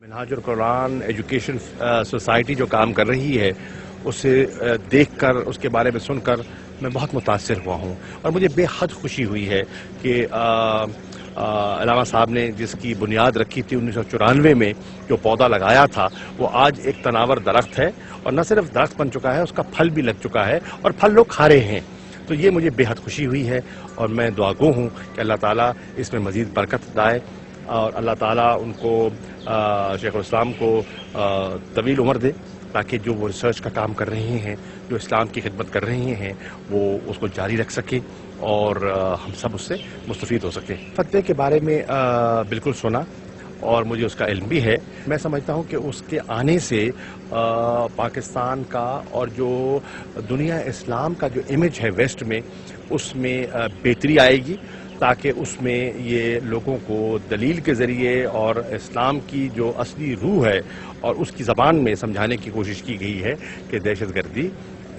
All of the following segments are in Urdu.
منہاج القرآن ایجوکیشن سوسائٹی جو کام کر رہی ہے اسے دیکھ کر اس کے بارے میں سن کر میں بہت متاثر ہوا ہوں اور مجھے بے حد خوشی ہوئی ہے کہ علامہ صاحب نے جس کی بنیاد رکھی تھی 1994 میں جو پودا لگایا تھا وہ آج ایک تناور درخت ہے اور نہ صرف درخت بن چکا ہے، اس کا پھل بھی لگ چکا ہے اور پھل لوگ کھا رہے ہیں. تو یہ مجھے بے حد خوشی ہوئی ہے اور میں دعا گو ہوں کہ اللہ تعالیٰ اس میں مزید برکت دائے اور اللہ تعالیٰ ان کو شیخ الاسلام کو طویل عمر دے تاکہ جو وہ ریسرچ کا کام کر رہے ہیں، جو اسلام کی خدمت کر رہے ہیں، وہ اس کو جاری رکھ سکیں اور ہم سب اس سے مستفید ہو سکیں. فتوے کے بارے میں بالکل سنا اور مجھے اس کا علم بھی ہے. میں سمجھتا ہوں کہ اس کے آنے سے پاکستان کا اور جو دنیا اسلام کا جو امیج ہے ویسٹ میں، اس میں بہتری آئے گی تاکہ اس میں یہ لوگوں کو دلیل کے ذریعے اور اسلام کی جو اصلی روح ہے اور اس کی زبان میں سمجھانے کی کوشش کی گئی ہے کہ دہشت گردی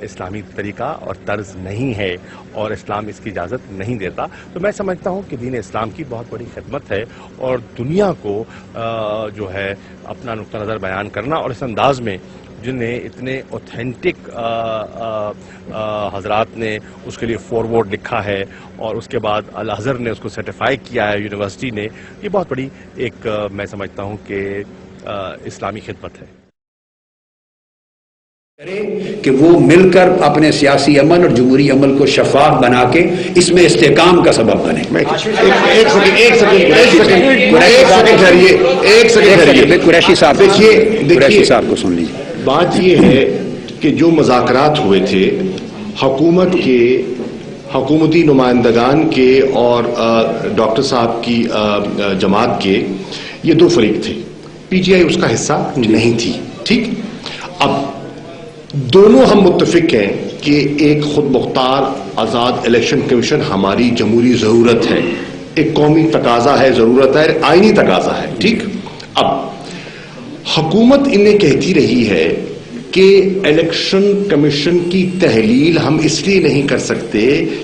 اسلامی طریقہ اور طرز نہیں ہے اور اسلام اس کی اجازت نہیں دیتا. تو میں سمجھتا ہوں کہ دین اسلام کی بہت بڑی خدمت ہے اور دنیا کو جو ہے اپنا نقطہ نظر بیان کرنا اور اس انداز میں جنہیں اتنے اوتھینٹک حضرات نے اس کے لیے فارورڈ لکھا ہے اور اس کے بعد الازہر نے اس کو سرٹیفائی کیا ہے یونیورسٹی نے، یہ بہت بڑی ایک میں سمجھتا ہوں کہ اسلامی خدمت ہے. کہ وہ مل کر اپنے سیاسی عمل اور جمہوری عمل کو شفاف بنا کے اس میں استحکام کا سبب بنے. قریشی صاحب کو سن لیجیے. بات یہ ہے کہ جو مذاکرات ہوئے تھے حکومت کے، حکومتی نمائندگان کے اور ڈاکٹر صاحب کی جماعت کے، یہ دو فریق تھے. پی ٹی آئی اس کا حصہ نہیں تھی. ٹھیک، اب دونوں ہم متفق ہیں کہ ایک خود مختار آزاد الیکشن کمیشن ہماری جمہوری ضرورت ہے، ایک قومی تقاضا ہے، ضرورت ہے، آئینی تقاضا ہے. ٹھیک، اب حکومت انہیں کہتی رہی ہے کہ الیکشن کمیشن کی تحلیل ہم اس لیے نہیں کر سکتے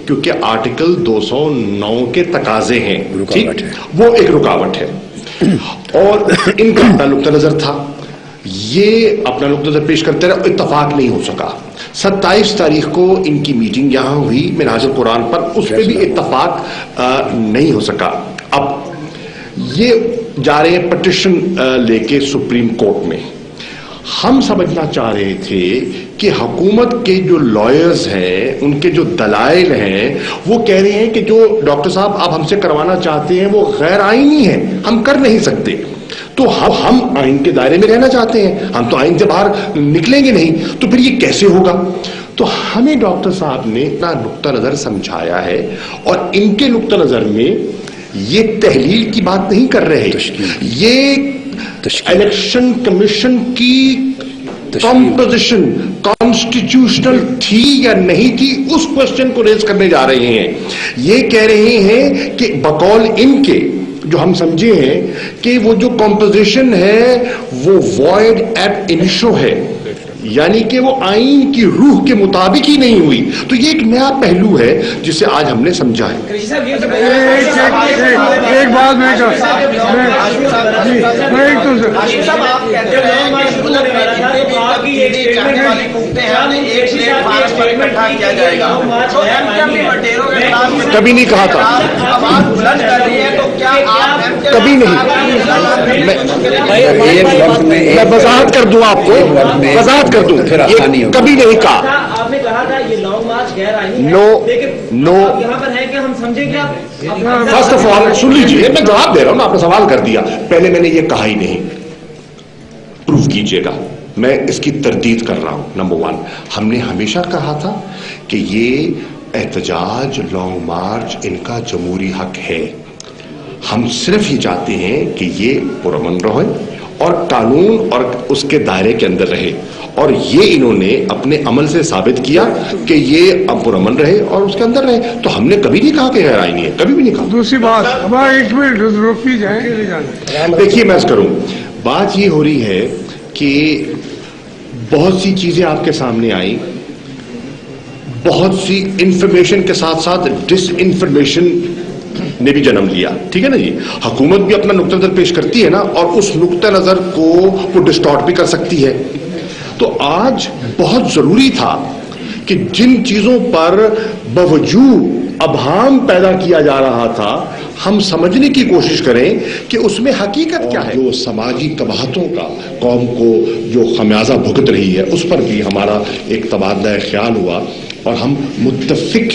کیونکہ آرٹیکل 209 کے تقاضے ہیں. وہ ایک رکاوٹ ہے اور ان کا اپنا نقطہ نظر تھا، یہ اپنا نقطہ نظر پیش کرتے رہے، اتفاق نہیں ہو سکا. 27 تاریخ کو ان کی میٹنگ یہاں ہوئی منہاج القرآن پر، اس پہ بھی اتفاق نہیں ہو سکا. اب یہ جا رہے ہیں پٹیشن لے کے سپریم کورٹ میں. ہم سمجھنا چاہ رہے تھے کہ حکومت کے جو لائرز ہیں، ان کے جو دلائل ہیں، وہ کہہ رہے ہیں کہ جو ڈاکٹر صاحب آپ ہم سے کروانا چاہتے ہیں وہ غیر آئینی ہے، ہم کر نہیں سکتے. تو ہم آئین کے دائرے میں رہنا چاہتے ہیں، ہم تو آئین سے باہر نکلیں گے نہیں، تو پھر یہ کیسے ہوگا؟ تو ہمیں ڈاکٹر صاحب نے اپنا نقطہ نظر سمجھایا ہے اور ان کے نقطہ نظر میں یہ تحلیل کی بات نہیں کر رہے، یہ الیکشن کمیشن کی کمپوزیشن کانسٹیٹیوشنل تھی یا نہیں تھی اس کوشچن کو ریز کرنے جا رہے ہیں. یہ کہہ رہے ہیں کہ بقول ان کے جو ہم سمجھے ہیں کہ وہ جو کمپوزیشن ہے وہ وائڈ ایب انیشو ہے، یعنی کہ وہ آئین کی روح کے مطابق ہی نہیں ہوئی. تو یہ ایک نیا پہلو ہے جسے آج ہم نے سمجھا ہے. ایک بات میں کبھی نہیں کہا تھا، کبھی نہیں. میں وضاحت کر دوں آپ کو، وضاحت کر دوں، کبھی نہیں کہا. آپ نے کہا تھا یہ لانگ مارچ غیر آئینی ہے، نو یہاں پر ہے کہ ہم سمجھیں کیا. فرسٹ آف آل سن لیجیے، میں جواب دے رہا ہوں، آپ نے سوال کر دیا. پہلے میں نے یہ کہا ہی نہیں، پروف کیجئے گا. میں اس کی تردید کر رہا ہوں. نمبر 1، ہم نے ہمیشہ کہا تھا کہ یہ احتجاج لانگ مارچ ان کا جمہوری حق ہے. ہم صرف یہ چاہتے ہیں کہ یہ پرامن رہے اور قانون اور اس کے دائرے کے اندر رہے، اور یہ انہوں نے اپنے عمل سے ثابت کیا کہ یہ اب پرامن رہے اور اس کے اندر رہے. تو ہم نے کبھی نہیں کہا کہ غیر آئینی ہے، کبھی بھی نہیں کہا. دوسری بات، ایک منٹ روکی جائیں. دیکھیے میں کروں، بات یہ ہو رہی ہے کہ بہت سی چیزیں آپ کے سامنے آئیں، بہت سی انفارمیشن کے ساتھ ساتھ ڈس انفارمیشن نے بھی جنم لیا. ٹھیک ہے نا جی, حکومت بھی اپنا نقطہ نظر پیش کرتی ہے نا, اور اس نقطہ نظر کو وہ ڈسٹارٹ بھی کر سکتی ہے. تو آج بہت ضروری تھا کہ جن چیزوں پر باوجود ابہام پیدا کیا جا رہا تھا, ہم سمجھنے کی کوشش کریں کہ اس میں حقیقت کیا ہے. جو سماجی قباحتوں کا قوم کو جو خمیازہ بھگت رہی ہے, اس پر بھی ہمارا ایک تبادلہ خیال ہوا, اور ہم متفق ہیں